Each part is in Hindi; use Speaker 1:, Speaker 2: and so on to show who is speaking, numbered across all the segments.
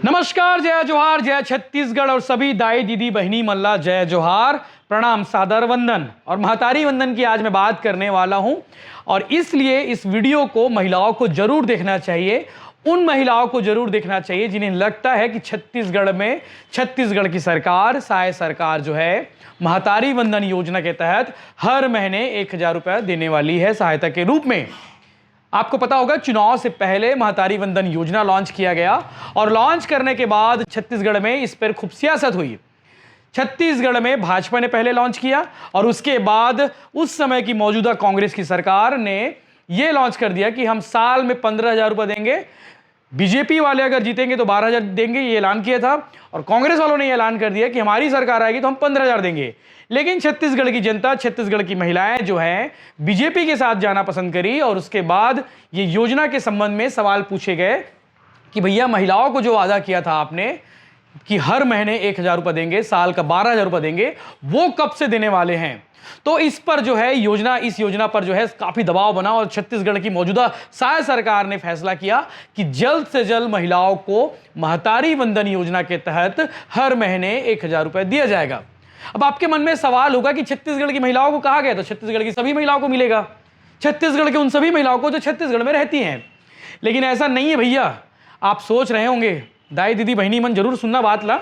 Speaker 1: नमस्कार, जय जोहार, जय छत्तीसगढ़ और सभी दाई दीदी बहनी मल्ला जय जोहार, प्रणाम, सादर वंदन और महतारी वंदन की आज मैं बात करने वाला हूं। और इसलिए इस वीडियो को महिलाओं को जरूर देखना चाहिए, उन महिलाओं को जरूर देखना चाहिए जिन्हें लगता है कि छत्तीसगढ़ की सरकार, साय सरकार जो है महतारी वंदन योजना के तहत हर महीने 1,000 रुपया देने वाली है सहायता के रूप में। आपको पता होगा, चुनाव से पहले महतारी वंदन योजना लॉन्च किया गया और लॉन्च करने के बाद छत्तीसगढ़ में इस पर खूब सियासत हुई। छत्तीसगढ़ में भाजपा ने पहले लॉन्च किया और उसके बाद उस समय की मौजूदा कांग्रेस की सरकार ने यह लॉन्च कर दिया कि हम साल में 15,000 रुपये देंगे। बीजेपी वाले अगर जीतेंगे तो 12,000 देंगे, ये ऐलान किया था। और कांग्रेस वालों ने ये ऐलान कर दिया कि हमारी सरकार आएगी तो हम 15,000 देंगे। लेकिन छत्तीसगढ़ की जनता, छत्तीसगढ़ की महिलाएं जो हैं बीजेपी के साथ जाना पसंद करी और उसके बाद ये योजना के संबंध में सवाल पूछे गए कि भैया, महिलाओं को जो वादा किया था आपने कि हर महीने 1,000 रुपये देंगे, साल का 12,000 रुपये देंगे, वो कब से देने वाले हैं? तो इस पर जो है इस योजना पर जो है काफी दबाव बना और छत्तीसगढ़ की मौजूदा साय सरकार ने फैसला किया कि जल्द से जल्द महिलाओं को महतारी वंदन योजना के तहत हर महीने 1,000 रुपये दिया जाएगा। अब आपके मन में सवाल होगा कि छत्तीसगढ़ की महिलाओं को कहा गया, तो छत्तीसगढ़ की सभी महिलाओं को मिलेगा, छत्तीसगढ़ के उन सभी महिलाओं को जो छत्तीसगढ़ में रहती हैं। लेकिन ऐसा नहीं है भैया। आप सोच रहे होंगे, दाई दीदी बहनी मन जरूर सुनना बात ला,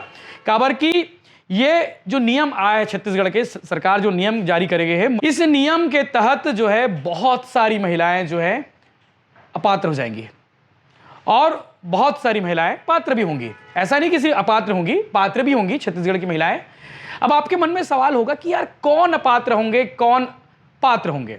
Speaker 1: काबर की ये जो नियम आया है छत्तीसगढ़ के सरकार जो नियम जारी करे गए हैं, इस नियम के तहत जो है बहुत सारी महिलाएं जो है अपात्र हो जाएंगी और बहुत सारी महिलाएं पात्र भी होंगी। ऐसा नहीं कि सिर्फ अपात्र होंगी, पात्र भी होंगी छत्तीसगढ़ की महिलाएं। अब आपके मन में सवाल होगा कि यार कौन अपात्र होंगे, कौन पात्र होंगे?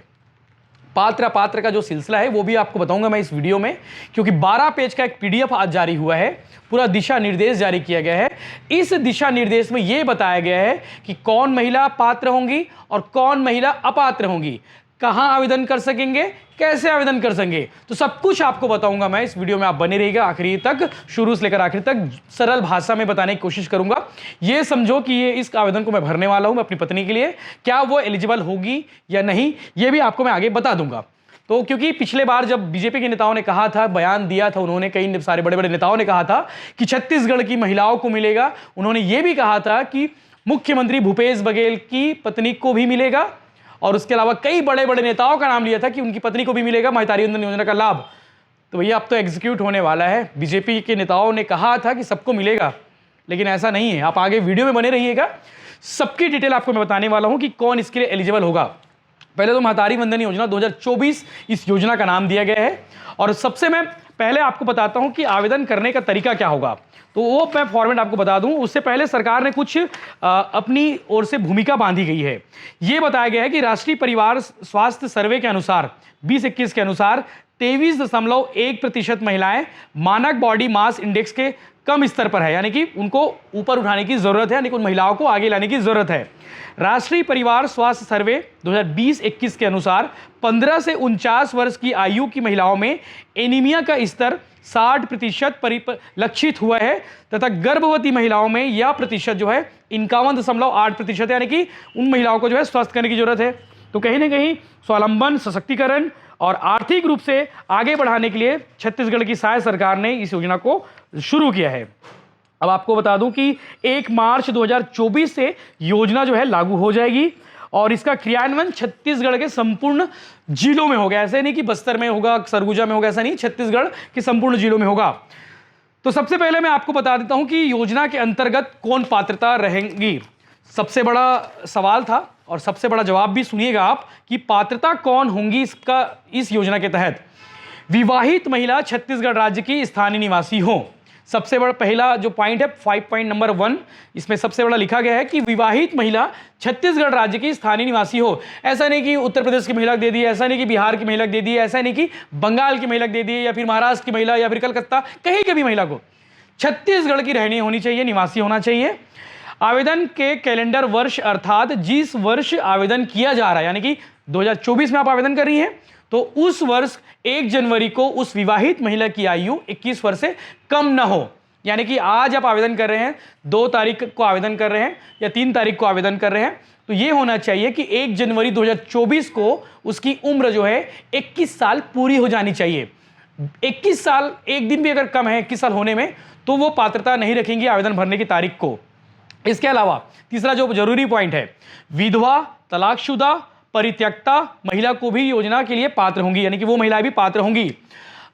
Speaker 1: पात्र अपात्र का जो सिलसिला है वो भी आपको बताऊंगा मैं इस वीडियो में, क्योंकि 12 पेज का एक पीडीएफ आज जारी हुआ है, पूरा दिशा निर्देश जारी किया गया है। इस दिशा निर्देश में यह बताया गया है कि कौन महिला पात्र होंगी और कौन महिला अपात्र होंगी, कहां आवेदन कर सकेंगे, कैसे आवेदन कर सकेंगे, तो सब कुछ आपको बताऊंगा मैं इस वीडियो में। आप बने रहिएगा आखिरी तक, शुरू से लेकर आखिरी तक सरल भाषा में बताने की कोशिश करूंगा। ये समझो कि ये इस आवेदन को मैं भरने वाला हूं मैं अपनी पत्नी के लिए, क्या वो एलिजिबल होगी या नहीं, ये भी आपको मैं आगे बता दूंगा। तो क्योंकि पिछले बार जब बीजेपी के नेताओं ने कहा था, बयान दिया था उन्होंने, कई सारे बड़े बड़े नेताओं ने कहा था कि छत्तीसगढ़ की महिलाओं को मिलेगा। उन्होंने ये भी कहा था कि मुख्यमंत्री भूपेश बघेल की पत्नी को भी मिलेगा और उसके अलावा कई बड़े बड़े नेताओं का नाम लिया था कि उनकी पत्नी को भी मिलेगा महतारी वंदन योजना का लाभ। तो भैया अब तो एग्जीक्यूट होने वाला है। बीजेपी के नेताओं ने कहा था कि सबको मिलेगा, लेकिन ऐसा नहीं है। आप आगे वीडियो में बने रहिएगा, सबकी डिटेल आपको मैं बताने वाला हूं कि कौन इसके लिए एलिजिबल होगा। पहले तो महतारी वंदन योजना 2024 इस योजना का नाम दिया गया है। और सबसे मैं पहले आपको बताता हूं कि आवेदन करने का तरीका क्या होगा, तो वो मैं फॉर्मेट आपको बता दूं। उससे पहले सरकार ने कुछ अपनी ओर से भूमिका बांधी गई है। ये बताया गया है कि राष्ट्रीय परिवार स्वास्थ्य सर्वे के अनुसार 2021 के अनुसार 23.1% महिलाएं मानक बॉडी मास इंडेक्स के कम स्तर पर है, यानी कि उनको ऊपर उठाने की जरूरत है, यानी कि उन महिलाओं को आगे लाने की जरूरत है। राष्ट्रीय परिवार स्वास्थ्य सर्वे 2020-21 के अनुसार 15 से 49 वर्ष की आयु की महिलाओं में एनीमिया का स्तर 60% लक्षित हुआ है तथा गर्भवती महिलाओं में यह प्रतिशत जो है 51.8% है, यानी कि उन महिलाओं को जो है स्वस्थ करने की जरूरत है। तो कहीं ना कहीं स्वावलंबन, सशक्तिकरण और आर्थिक रूप से आगे बढ़ाने के लिए छत्तीसगढ़ की साय सरकार ने इस योजना को शुरू किया है। अब आपको बता दूं कि 1 मार्च 2024 से योजना जो है लागू हो जाएगी और इसका क्रियान्वयन छत्तीसगढ़ के संपूर्ण जिलों में होगा। ऐसे नहीं कि बस्तर में होगा, सरगुजा में होगा, ऐसा नहीं, छत्तीसगढ़ के संपूर्ण जिलों में होगा। तो सबसे पहले मैं आपको बता देता हूं कि योजना के अंतर्गत कौन पात्रता रहेंगी। सबसे बड़ा सवाल था और सबसे बड़ा जवाब भी सुनिएगा आप कि पात्रता कौन होंगी इस योजना के तहत। विवाहित महिला छत्तीसगढ़ राज्य की स्थानीय निवासी हो। सबसे बड़ा पहला जो पॉइंट है 5.1, इसमें सबसे बड़ा लिखा गया है कि विवाहित महिला छत्तीसगढ़ राज्य की स्थानीय निवासी हो। ऐसा नहीं कि उत्तर प्रदेश की महिला दे दी, ऐसा नहीं कि बिहार की महिला दे दी, ऐसा नहीं कि बंगाल की महिला दे दी या फिर महाराष्ट्र की महिला या फिर कलकत्ता, कहीं के भी महिला को छत्तीसगढ़ की रहनी होनी चाहिए, निवासी होना चाहिए। आवेदन के कैलेंडर वर्ष अर्थात जिस वर्ष आवेदन किया जा रहा है, यानी कि 2024 में आप आवेदन कर रही हैं, तो उस वर्ष 1 जनवरी को उस विवाहित महिला की आयु 21 वर्ष से कम ना हो। यानी कि आज आप आवेदन कर रहे हैं, 2 तारीख को आवेदन कर रहे हैं या 3 तारीख को आवेदन कर रहे हैं, तो यह होना चाहिए कि 1 जनवरी 2024 को उसकी उम्र जो है 21 साल पूरी हो जानी चाहिए। 21 साल, एक दिन भी अगर कम है 21 साल होने में, तो वो पात्रता नहीं रखेंगी आवेदन भरने की तारीख को। इसके अलावा तीसरा जो जरूरी पॉइंट है, विधवा, तलाकशुदा, परित्यक्ता महिला को भी योजना के लिए पात्र होंगी, यानी कि वो महिलाएं भी पात्र होंगी।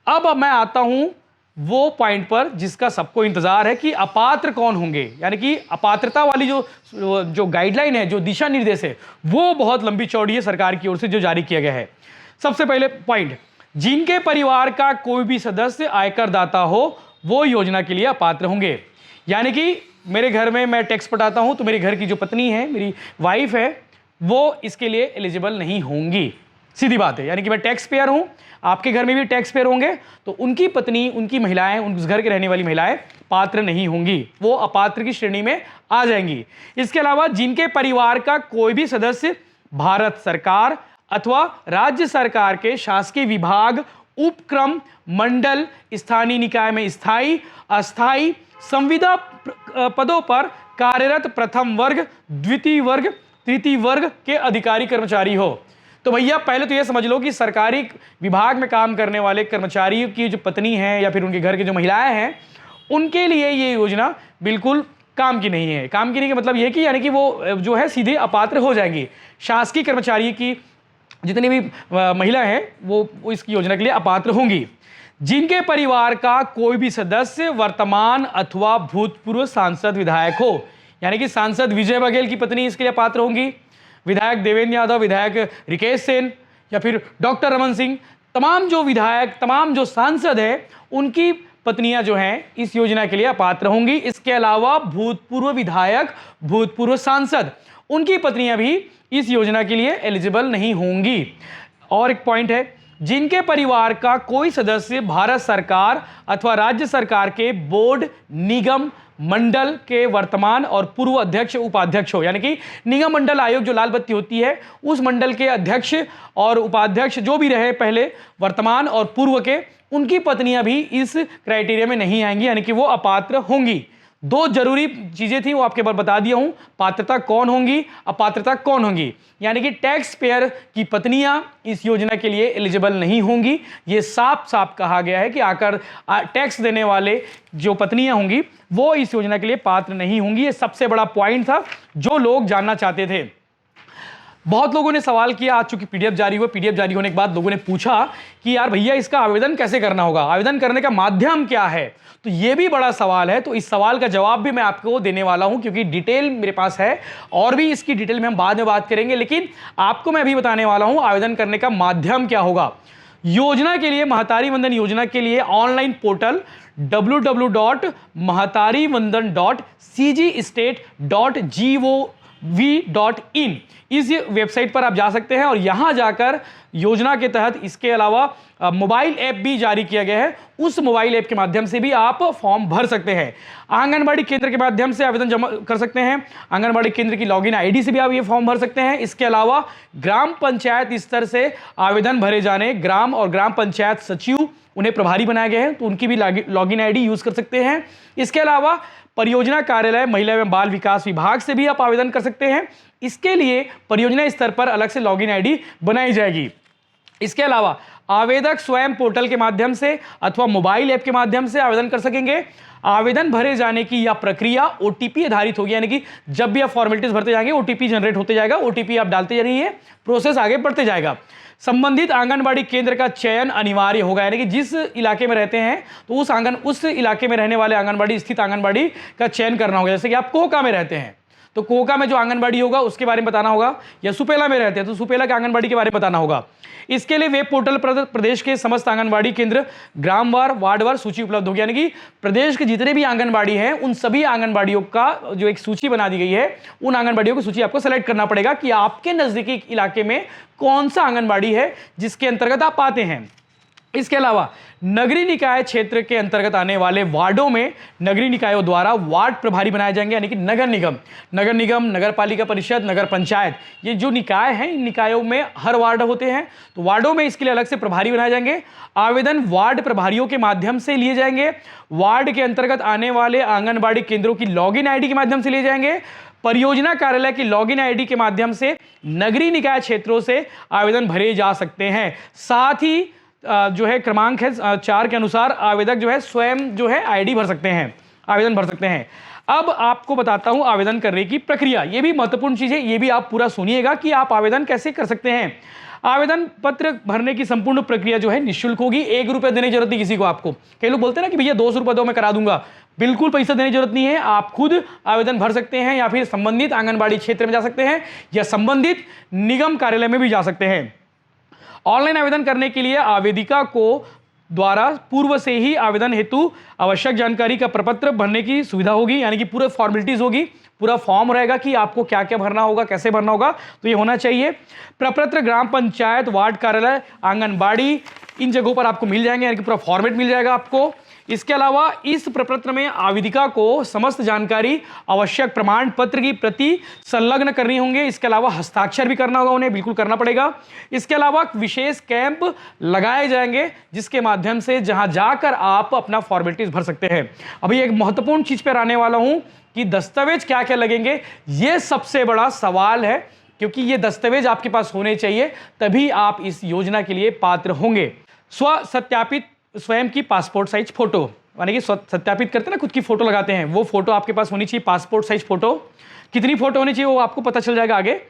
Speaker 1: अब मैं आता हूं वो पॉइंट पर जिसका सबको इंतजार है कि अपात्र कौन होंगे, यानी कि अपात्रता वाली जो गाइडलाइन है, जो दिशा निर्देश है, वो बहुत लंबी चौड़ी है सरकार की ओर से जो जारी किया गया है। सबसे पहले पॉइंट, जिनके परिवार का कोई भी सदस्य आयकर दाता हो वो योजना के लिए अपात्र होंगे। यानी कि मेरे घर में मैं टैक्स पटाता हूं तो मेरे घर की जो पत्नी है, मेरी वाइफ है, वो इसके लिए एलिजिबल नहीं होंगी। सीधी बात है, यानी कि मैं टैक्स पेयर हूं, आपके घर में भी टैक्स पेयर होंगे, तो उनकी पत्नी, उनकी महिलाएं, उस घर के रहने वाली महिलाएं पात्र नहीं होंगी, वो अपात्र की श्रेणी में आ जाएंगी। इसके अलावा जिनके परिवार का कोई भी सदस्य भारत सरकार अथवा राज्य सरकार के शासकीय विभाग, उपक्रम, मंडल, स्थानीय निकाय में स्थायी, अस्थायी, संविदा पदों पर कार्यरत प्रथम वर्ग, द्वितीय वर्ग, तृतीय वर्ग के अधिकारी कर्मचारी हो। तो भैया पहले तो ये समझ लो कि सरकारी विभाग में काम करने वाले कर्मचारियों की जो पत्नी है या फिर उनके घर की जो महिलाएं हैं, उनके लिए ये योजना बिल्कुल काम की नहीं है। काम की नहीं का मतलब ये कि यानी कि वो जो है सीधे अपात्र हो जाएंगी। शासकीय कर्मचारी की जितनी भी महिला हैं वो इसकी योजना के लिए अपात्र होंगी। जिनके परिवार का कोई भी सदस्य वर्तमान अथवा भूतपूर्व सांसद विधायक हो, यानी कि सांसद विजय बघेल की पत्नी इसके लिए पात्र होंगी, विधायक देवेंद्र यादव, विधायक रिकेश सेन या फिर डॉक्टर रमन सिंह, तमाम जो विधायक, तमाम जो सांसद है, उनकी पत्नियां जो हैं इस योजना के लिए अपात्र होंगी। इसके अलावा भूतपूर्व विधायक, भूतपूर्व सांसद, उनकी पत्नियां भी इस योजना के लिए एलिजिबल नहीं होंगी। और एक पॉइंट है, जिनके परिवार का कोई सदस्य भारत सरकार अथवा राज्य सरकार के बोर्ड, निगम, मंडल के वर्तमान और पूर्व अध्यक्ष, उपाध्यक्ष हो, यानी कि निगम मंडल आयोग जो लाल बत्ती होती है, उस मंडल के अध्यक्ष और उपाध्यक्ष जो भी रहे पहले, वर्तमान और पूर्व के, उनकी पत्नियां भी इस क्राइटेरिया में नहीं आएंगी, यानी कि वो अपात्र होंगी। दो जरूरी चीजें थी वो आपके बार बता दिया हूं, पात्रता कौन होंगी, अपात्रता कौन होंगी। यानी कि टैक्स पेयर की पत्नियां इस योजना के लिए एलिजिबल नहीं होंगी। ये साफ साफ कहा गया है कि आकर टैक्स देने वाले जो पत्नियां होंगी वो इस योजना के लिए पात्र नहीं होंगी। ये सबसे बड़ा पॉइंट था जो लोग जानना चाहते थे। बहुत लोगों ने सवाल किया, आज चूंकि पीडीएफ जारी हुआ, पीडीएफ जारी होने के बाद लोगों ने पूछा कि यार भैया इसका आवेदन कैसे करना होगा, आवेदन करने का माध्यम क्या है। तो ये भी बड़ा सवाल है, तो इस सवाल का जवाब भी मैं आपको देने वाला हूं, क्योंकि डिटेल मेरे पास है और भी इसकी डिटेल में हम बाद में बात करेंगे, लेकिन आपको मैं अभी बताने वाला हूं आवेदन करने का माध्यम क्या होगा। योजना के लिए, महतारी वंदन योजना के लिए ऑनलाइन पोर्टल www.mahatarivandan.cgstate.gov.in इस वेबसाइट पर आप जा सकते हैं और यहां जाकर योजना के तहत इसके अलावा मोबाइल ऐप भी जारी किया गया है, उस मोबाइल ऐप के माध्यम से भी आप फॉर्म भर सकते हैं। आंगनबाड़ी केंद्र के माध्यम से आवेदन जमा कर सकते हैं, आंगनबाड़ी केंद्र की लॉगिन आईडी से भी आप ये फॉर्म भर सकते हैं। इसके अलावा ग्राम पंचायत स्तर से आवेदन भरे जाने, ग्राम और ग्राम पंचायत सचिव उन्हें प्रभारी बनाए गए हैं, तो उनकी भी लॉगिन आईडी यूज कर सकते हैं। इसके अलावा परियोजना कार्यालय महिला एवं बाल विकास विभाग से भी आप आवेदन कर सकते हैं। इसके लिए परियोजना स्तर पर अलग से लॉगिन आईडी बनाई जाएगी। इसके अलावा आवेदक स्वयं पोर्टल के माध्यम से अथवा मोबाइल ऐप के माध्यम से आवेदन कर सकेंगे। आवेदन भरे जाने की यह प्रक्रिया ओटीपी आधारित होगी, यानी कि जब भी आप फॉर्मेलिटीज भरते जाएंगे ओटीपी जनरेट होते जाएगा, ओटीपी आप डालते रहिए, प्रोसेस आगे बढ़ते जाएगा। संबंधित आंगनबाड़ी केंद्र का चयन अनिवार्य होगा, यानी कि जिस इलाके में रहते हैं तो उस इलाके में रहने वाले आंगनबाड़ी स्थित आंगनबाड़ी का चयन करना होगा। जैसे कि आप कोका में रहते हैं तो कोका में जो आंगनबाड़ी होगा उसके बारे में बताना होगा, या सुपेला में रहते हैं तो सुपेला के आंगनबाड़ी के बारे में बताना होगा। इसके लिए वेब पोर्टल पर प्रदेश के समस्त आंगनबाड़ी केंद्र ग्रामवार, वार्डवार सूची उपलब्ध होगी, यानी कि प्रदेश के जितने भी आंगनबाड़ी हैं उन सभी आंगनबाड़ियों का जो एक सूची बना दी गई है, उन आंगनबाड़ियों की सूची आपको सेलेक्ट करना पड़ेगा कि आपके नजदीकी इलाके में कौन सा आंगनबाड़ी है जिसके अंतर्गत आप आते हैं। इसके अलावा नगरीय निकाय क्षेत्र के अंतर्गत आने वाले वार्डों में नगरीय निकायों द्वारा वार्ड प्रभारी बनाए जाएंगे, यानी कि नगर निगम, नगर पालिका परिषद, नगर पंचायत, ये जो निकाय हैं इन निकायों में हर वार्ड होते हैं, तो वार्डों में इसके लिए अलग से प्रभारी बनाए जाएंगे। आवेदन वार्ड प्रभारियों के माध्यम से लिए जाएंगे। वार्ड के अंतर्गत आने वाले आंगनबाड़ी केंद्रों की लॉगिन आईडी के माध्यम से लिए जाएंगे। परियोजना कार्यालय की लॉगिन आईडी के माध्यम से नगरीय निकाय क्षेत्रों से आवेदन भरे जा सकते हैं। साथ ही जो है क्रमांक है 4 के अनुसार आवेदक जो है स्वयं जो है आईडी भर सकते हैं। आवेदन भर सकते हैं। अब आपको बताता हूं आवेदन करने की प्रक्रिया, यह भी महत्वपूर्ण चीज है, यह भी आप पूरा सुनिएगा कि आप आवेदन कैसे कर सकते हैं। आवेदन पत्र भरने की संपूर्ण प्रक्रिया जो है निःशुल्क होगी, 1 रुपए देने की जरूरत नहीं किसी को। आपको कई लोग बोलते हैं ना कि भैया 200 रुपए दो मैं करा दूंगा, बिल्कुल पैसा देने की जरूरत नहीं है। आप खुद आवेदन भर सकते हैं या फिर संबंधित आंगनबाड़ी क्षेत्र में जा सकते हैं या संबंधित निगम कार्यालय में भी जा सकते हैं। ऑनलाइन आवेदन करने के लिए आवेदिका को द्वारा पूर्व से ही आवेदन हेतु आवश्यक जानकारी का प्रपत्र भरने की सुविधा होगी, यानी कि पूरे फॉर्मेलिटीज होगी, पूरा फॉर्म रहेगा कि आपको क्या क्या भरना होगा, कैसे भरना होगा, तो ये होना चाहिए। प्रपत्र ग्राम पंचायत, वार्ड कार्यालय, आंगनबाड़ी, इन जगहों पर आपको मिल जाएंगे, यानी कि पूरा फॉर्मेट मिल जाएगा आपको। इसके अलावा इस प्रपत्र में आवेदिका को समस्त जानकारी, आवश्यक प्रमाण पत्र की प्रति संलग्न करनी होंगे। इसके अलावा हस्ताक्षर भी करना होगा, उन्हें बिल्कुल करना पड़ेगा। इसके अलावा विशेष कैंप लगाए जाएंगे जिसके माध्यम से जहां जाकर आप अपना फॉर्मेलिटीज भर सकते हैं। अभी एक महत्वपूर्ण चीज पर आने वाला हूं कि दस्तावेज क्या क्या लगेंगे, यह सबसे बड़ा सवाल है, क्योंकि ये दस्तावेज आपके पास होने चाहिए, तभी आप इस योजना के लिए पात्र होंगे। स्व सत्यापित स्वयं की पासपोर्ट साइज फोटो, यानी कि सत्यापित करते हैं ना, खुद की फोटो लगाते हैं, वो फोटो आपके पास होनी चाहिए। पासपोर्ट साइज फोटो, कितनी फोटो होनी चाहिए वो आपको पता चल जाएगा आगे।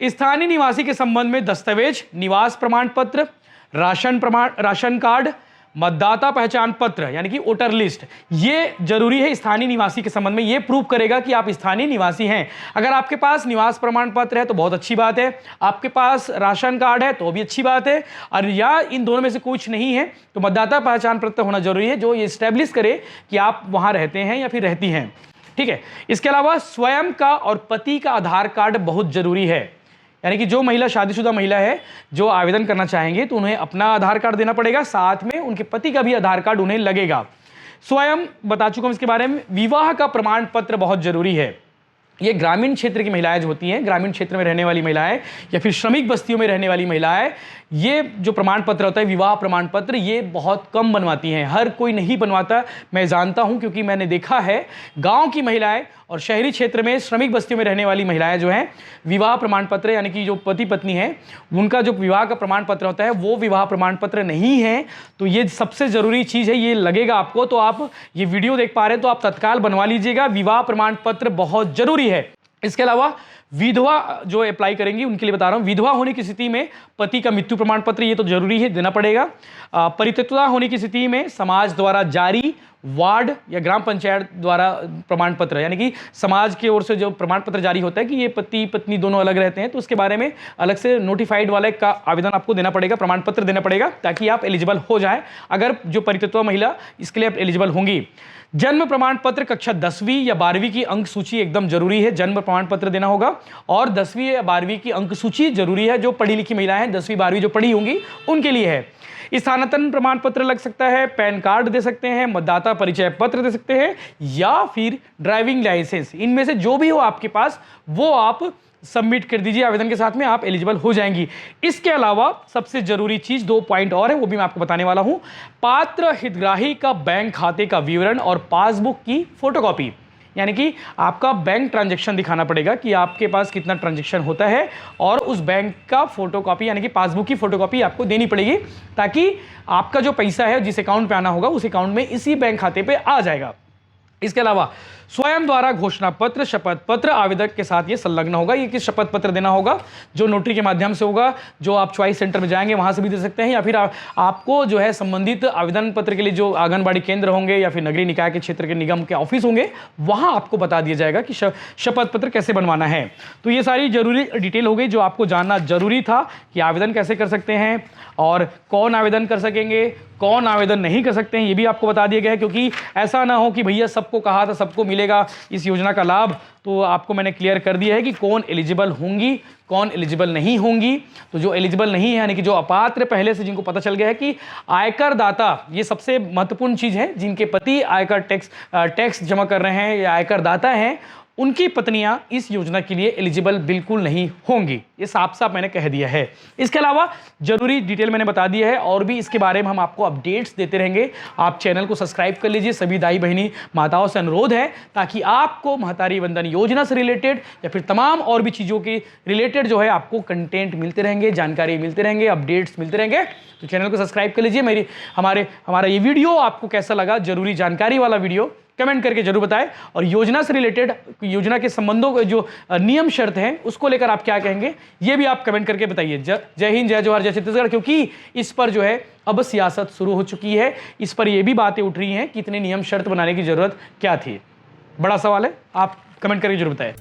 Speaker 1: स्थानीय निवासी के संबंध में दस्तावेज, निवास प्रमाण पत्र, राशन कार्ड, मतदाता पहचान पत्र यानी कि वोटर लिस्ट, ये जरूरी है स्थानीय निवासी के संबंध में। ये प्रूव करेगा कि आप स्थानीय निवासी हैं। अगर आपके पास निवास प्रमाण पत्र है तो बहुत अच्छी बात है, आपके पास राशन कार्ड है तो भी अच्छी बात है, और या इन दोनों में से कुछ नहीं है तो मतदाता पहचान पत्र होना जरूरी है, जो ये स्टैब्लिश करे कि आप वहां रहते हैं या फिर रहती हैं। ठीक है। इसके अलावा स्वयं का और पति का आधार कार्ड बहुत जरूरी है, यानी कि जो महिला शादीशुदा महिला है जो आवेदन करना चाहेंगे तो उन्हें अपना आधार कार्ड देना पड़ेगा, साथ में उनके पति का भी आधार कार्ड उन्हें लगेगा। स्वयं बता चुका हूं इसके बारे में। विवाह का प्रमाण पत्र बहुत जरूरी है। ये ग्रामीण क्षेत्र की महिलाएं जो होती हैं, ग्रामीण क्षेत्र में रहने वाली महिलाएं या फिर श्रमिक बस्तियों में रहने वाली महिलाएं, ये जो प्रमाण पत्र होता है विवाह प्रमाण पत्र, ये बहुत कम बनवाती हैं, हर कोई नहीं बनवाता। मैं जानता हूं क्योंकि मैंने देखा है गांव की महिलाएं और शहरी क्षेत्र में श्रमिक बस्तियों में रहने वाली महिलाएं जो हैं, विवाह प्रमाण पत्र यानी कि जो पति पत्नी है उनका जो विवाह का प्रमाण पत्र होता है वो विवाह प्रमाण पत्र नहीं है। तो ये सबसे जरूरी चीज है, ये लगेगा आपको। तो आप ये वीडियो देख पा रहे हैं तो आप तत्काल बनवा लीजिएगा, विवाह प्रमाण पत्र बहुत जरूरी है। इसके अलावा विधवा जो अप्लाई करेंगी उनके लिए बता रहा हूं, विधवा होने की स्थिति में पति का मृत्यु प्रमाण पत्र ये तो जरूरी है, देना पड़ेगा। परित्यक्ता होने की स्थिति में समाज द्वारा जारी, वार्ड या ग्राम पंचायत द्वारा प्रमाण पत्र, यानी कि समाज की ओर से जो प्रमाण पत्र जारी होता है कि ये पति पत्नी दोनों अलग रहते हैं, तो उसके बारे में अलग से नोटिफाइड वाले का आवेदन आपको देना पड़ेगा, प्रमाण पत्र देना पड़ेगा, ताकि आप एलिजिबल हो जाए, अगर जो परित्यक्ता महिला इसके लिए आप एलिजिबल होंगी। जन्म प्रमाण पत्र कक्षा 10वीं या 12वीं की अंक सूची एकदम जरूरी है, जन्म प्रमाण पत्र देना होगा। और 10वीं या 12वीं की अंक सूची जरूरी है, जो पढ़ी लिखी महिलाएं हैं 10वीं 12वीं जो पढ़ी होंगी उनके लिए है। स्थानांतरण प्रमाण पत्र लग सकता है, पैन कार्ड दे सकते हैं, मतदाता परिचय पत्र दे सकते हैं, या फिर ड्राइविंग लाइसेंस, इनमें से जो भी हो आपके पास वो आप सबमिट कर दीजिए आवेदन के साथ में, आप एलिजिबल हो जाएंगी। इसके अलावा सबसे जरूरी चीज 2 पॉइंट और है, वो भी मैं आपको बताने वाला हूं। पात्र हितग्राही का बैंक खाते का विवरण और पासबुक की फोटोकॉपी, यानी कि आपका बैंक ट्रांजैक्शन दिखाना पड़ेगा कि आपके पास कितना ट्रांजैक्शन होता है, और उस बैंक का फोटोकॉपी यानी कि पासबुक की फोटोकॉपी आपको देनी पड़ेगी, ताकि आपका जो पैसा है जिस अकाउंट पे आना होगा उस अकाउंट में इसी बैंक खाते पे आ जाएगा। इसके अलावा स्वयं द्वारा घोषणा पत्र, शपथ पत्र आवेदक के साथ ये संलग्न होगा। ये किस शपथ पत्र देना होगा, जो नोटरी के माध्यम से होगा, जो आप चॉइस सेंटर में जाएंगे वहां से भी दे सकते हैं, या फिर आपको जो है संबंधित आवेदन पत्र के लिए जो आंगनबाड़ी केंद्र होंगे या फिर नगरीय निकाय के क्षेत्र के निगम के ऑफिस होंगे, वहां आपको बता दिया जाएगा कि शपथ पत्र कैसे बनवाना है। तो ये सारी जरूरी डिटेल हो गई जो आपको जानना जरूरी था, कि आवेदन कैसे कर सकते हैं और कौन आवेदन कर सकेंगे, कौन आवेदन नहीं कर सकते हैं, ये भी आपको बता दिया गया है। क्योंकि ऐसा ना हो कि भैया सबको कहा था सबको मिलेगा इस योजना का लाभ, तो आपको मैंने क्लियर कर दिया है कि कौन एलिजिबल होंगी, कौन एलिजिबल नहीं होंगी। तो जो एलिजिबल नहीं है यानी कि जो अपात्र पहले से जिनको पता चल गया है कि आयकर दाता, ये सबसे महत्वपूर्ण चीज है, जिनके पति आयकर टैक्स जमा कर रहे हैं या आयकर दाता हैं, उनकी पत्नियां इस योजना के लिए एलिजिबल बिल्कुल नहीं होंगी। ये साफ साफ मैंने कह दिया है। इसके अलावा जरूरी डिटेल मैंने बता दिया है, और भी इसके बारे में हम आपको अपडेट्स देते रहेंगे। आप चैनल को सब्सक्राइब कर लीजिए। सभी दाई बहनी माताओं से अनुरोध है, ताकि आपको महतारी वंदन योजना से रिलेटेड या फिर तमाम और भी चीज़ों के रिलेटेड जो है आपको कंटेंट मिलते रहेंगे, जानकारी मिलते रहेंगे, अपडेट्स मिलते रहेंगे। तो चैनल को सब्सक्राइब कर लीजिए। हमारा ये वीडियो आपको कैसा लगा, जरूरी जानकारी वाला वीडियो कमेंट करके जरूर बताएं। और योजना से रिलेटेड, योजना के संबंधों के जो नियम शर्त हैं उसको लेकर आप क्या कहेंगे, ये भी आप कमेंट करके बताइए। जय हिंद, जय जवाहर, जय छत्तीसगढ़। क्योंकि इस पर जो है अब सियासत शुरू हो चुकी है, इस पर ये भी बातें उठ रही हैं कि इतने नियम शर्त बनाने की जरूरत क्या थी। बड़ा सवाल है, आप कमेंट करके जरूर बताएं।